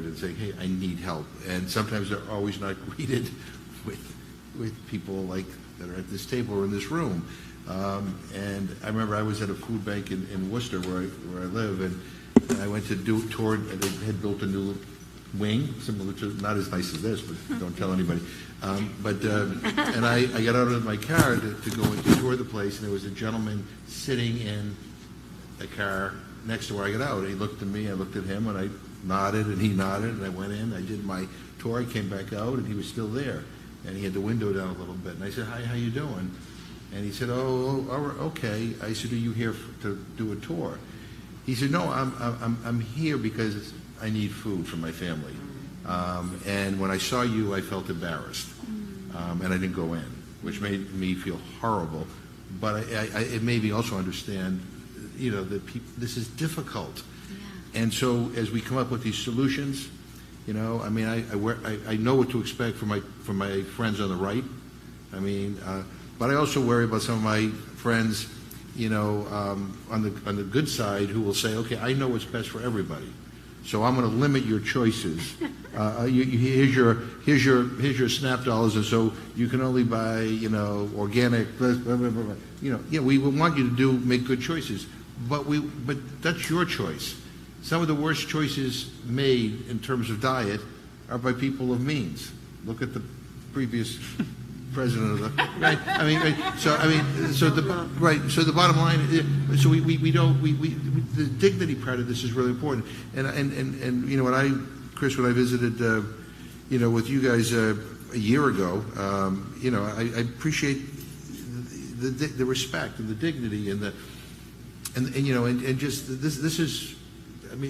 and say, hey, I need help. And sometimes they're always not greeted with people like that are at this table or in this room. And I remember I was at a food bank in Worcester where I live, and I went to do a tour. They had built a new wing, similar to, not as nice as this, but don't tell anybody. And I got out of my car to go and to tour the place, and there was a gentleman sitting in a car next to where I got out. He looked at me, I looked at him, and I nodded, and he nodded, and I went in, I did my tour, I came back out, and he was still there. And he had the window down a little bit, and I said, hi, how you doing? And he said, oh, okay. I said, are you here to do a tour? He said, no, I'm here because I need food for my family. And when I saw you, I felt embarrassed, and I didn't go in, which made me feel horrible. But it made me also understand, that this is difficult. Yeah. And so as we come up with these solutions, I know what to expect from my friends on the right. But I also worry about some of my friends, on the good side, who will say, okay, I know what's best for everybody, so I'm going to limit your choices. Here's your SNAP dollars, and so you can only buy, organic. Blah, blah, blah, blah. We want you to make good choices, but that's your choice. Some of the worst choices made in terms of diet are by people of means. Look at the previous president of the right. So the bottom line is, so we don't the dignity part of this is really important. And Chris, when I visited with you guys a year ago, I appreciate the respect and the dignity and just this is.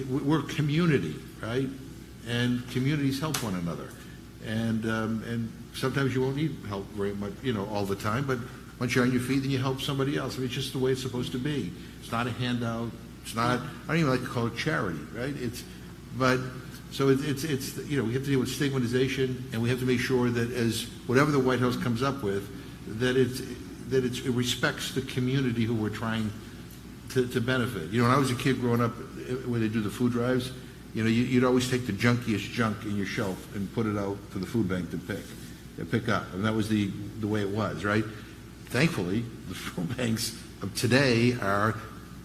We're a community, right? And communities help one another. And sometimes you won't need help very much, all the time, but once you're on your feet, then you help somebody else. It's just the way it's supposed to be. It's not a handout. It's not, I don't even like to call it charity, right? We have to deal with stigmatization, and we have to make sure that as whatever the White House comes up with, that it respects the community who we're trying to benefit. When I was a kid growing up, when they do the food drives, you'd always take the junkiest junk in your shelf and put it out for the food bank to pick up. And that was the way it was, right? Thankfully, the food banks of today are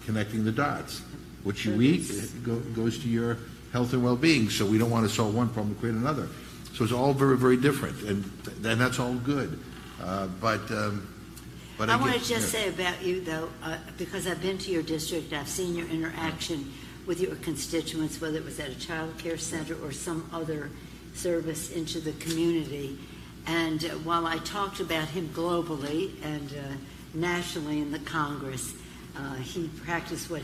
connecting the dots. What you eat goes to your health and well-being, so we don't want to solve one problem to create another. So it's all very, very different, and that's all good. But I want to just say about you, though, because I've been to your district, I've seen your interaction with your constituents, whether it was at a child care center or some other service into the community. And while I talked about him globally and nationally in the Congress, he practiced what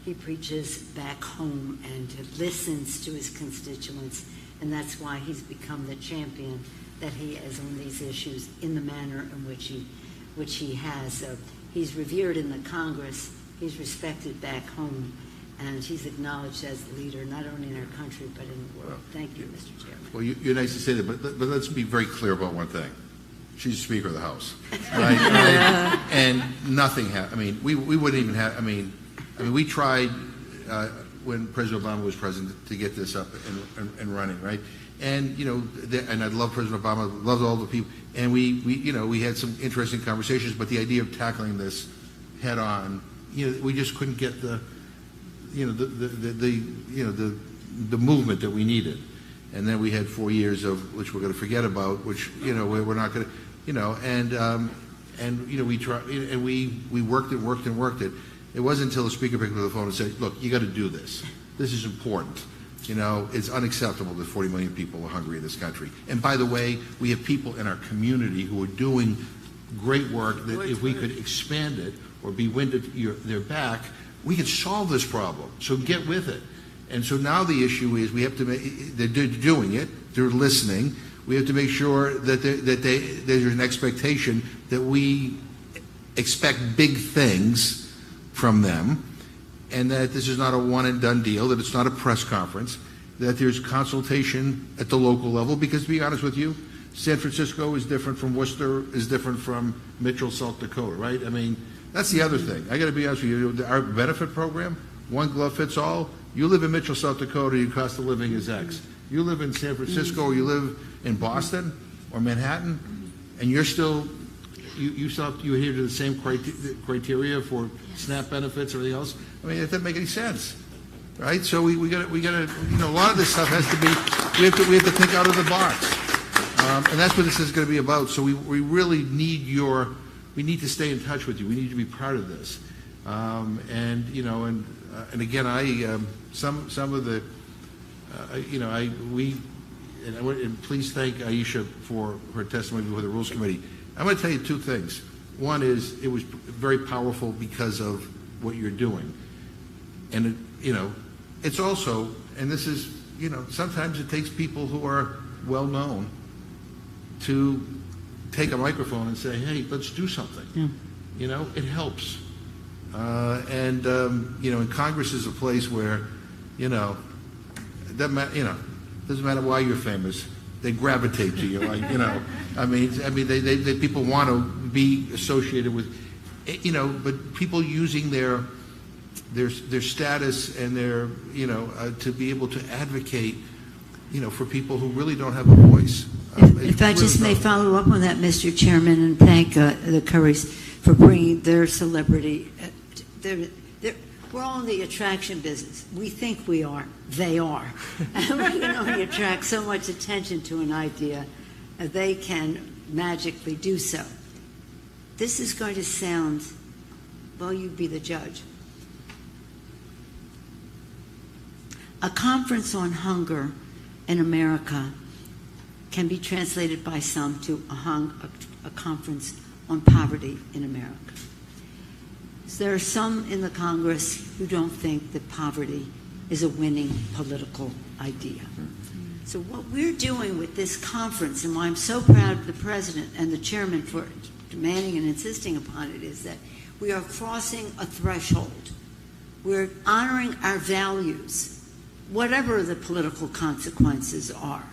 he preaches back home and listens to his constituents, and that's why he's become the champion that he is on these issues in the manner in which he has. He's revered in the Congress, he's respected back home, and he's acknowledged as a leader not only in our country but in the world. Thank you, Mr. Chairman. Well, you're nice to say that, but let's be very clear about one thing. She's Speaker of the House, right? And nothing happened. We wouldn't even have. We tried when President Obama was president to get this up and running, right? And and I love President Obama, loved all the people, and we had some interesting conversations. But the idea of tackling this head on, we just couldn't get the movement that we needed. And then we had 4 years of which we're going to forget about, which we're not going to, we tried, and we worked it. It wasn't until the Speaker picked up the phone and said, "Look, you got to do this. This is important. It's unacceptable that 40 million people are hungry in this country. And by the way, we have people in our community who are doing great work that if we could expand it or be wind at their back, we could solve this problem. So get with it." And so now the issue is we have to they're doing it, they're listening. We have to make sure that there's an expectation that we expect big things from them, and that this is not a one-and-done deal, that it's not a press conference, that there's consultation at the local level, because to be honest with you, San Francisco is different from Worcester, is different from Mitchell, South Dakota, right? That's the other thing. I got to be honest with you, our benefit program, one glove fits all. You live in Mitchell, South Dakota, your cost of living is X. You live in San Francisco, or you live in Boston or Manhattan, and you're still, you adhere to the same criteria for SNAP benefits, everything else. I mean, it doesn't make any sense, right? So we got to, a lot of this stuff has to be, we have to think out of the box, and that's what this is going to be about. So we really need we need to stay in touch with you. We need to be part of this, and again, some of the, and please thank Aisha for her testimony before the Rules Committee. I'm going to tell you two things. One is it was very powerful because of what you're doing, and it's also, and this is, sometimes it takes people who are well known to take a microphone and say, hey, let's do something. Yeah. It helps. And Congress is a place where, it doesn't matter why you're famous. They gravitate to you, like, I mean, they people want to be associated with, but people using their status and their, to be able to advocate, for people who really don't have a voice. If I just may follow up on that, Mr. Chairman, and thank the Currys for bringing their celebrity. We're all in the attraction business. We think we are. They are. And we can only attract so much attention to an idea. They can magically do so. This is going to sound, well, you be the judge. A conference on hunger in America can be translated by some to a conference on poverty in America. So there are some in the Congress who don't think that poverty is a winning political idea. So what we're doing with this conference, and why I'm so proud of the President and the Chairman for demanding and insisting upon it, is that we are crossing a threshold. We're honoring our values, whatever the political consequences are.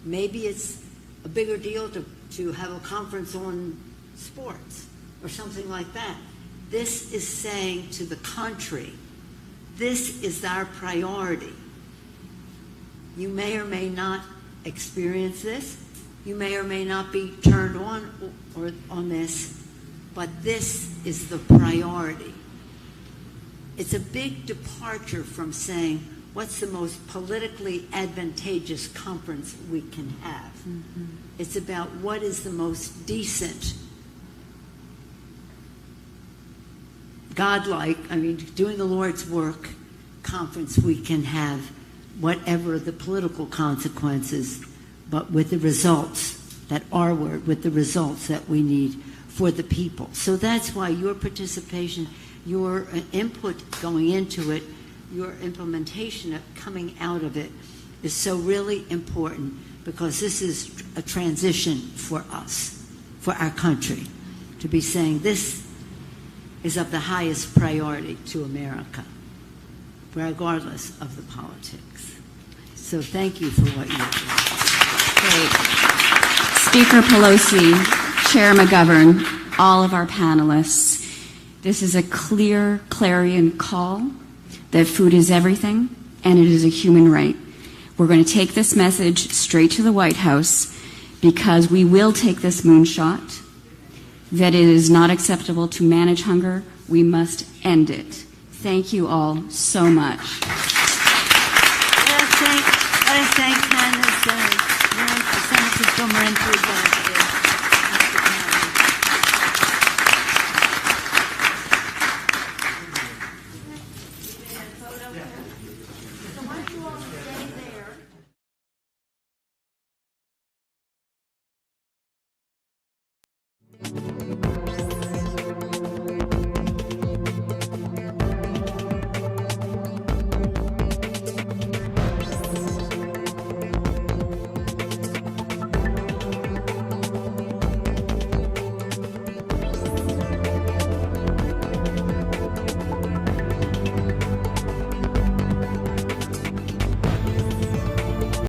Maybe it's a bigger deal to have a conference on sports or something like that. This is saying to the country, this is our priority. You may or may not experience this. You may or may not be turned on this, but this is the priority. It's a big departure from saying, what's the most politically advantageous conference we can have? Mm-hmm. It's about what is the most decent, godlike, doing the Lord's work conference we can have, whatever the political consequences, but with the results that are with the results that we need for the people. So that's why your participation, your input going into it, your implementation of coming out of it is so really important, because this is a transition for us, for our country, to be saying this is of the highest priority to America, regardless of the politics. So thank you for what you do. Great. Speaker Pelosi, Chair McGovern, all of our panelists, this is a clear clarion call that food is everything and it is a human right. We're going to take this message straight to the White House, because we will take this moonshot that it is not acceptable to manage hunger. We must end it. Thank you all so much. I thank San Francisco Marin Food Bank.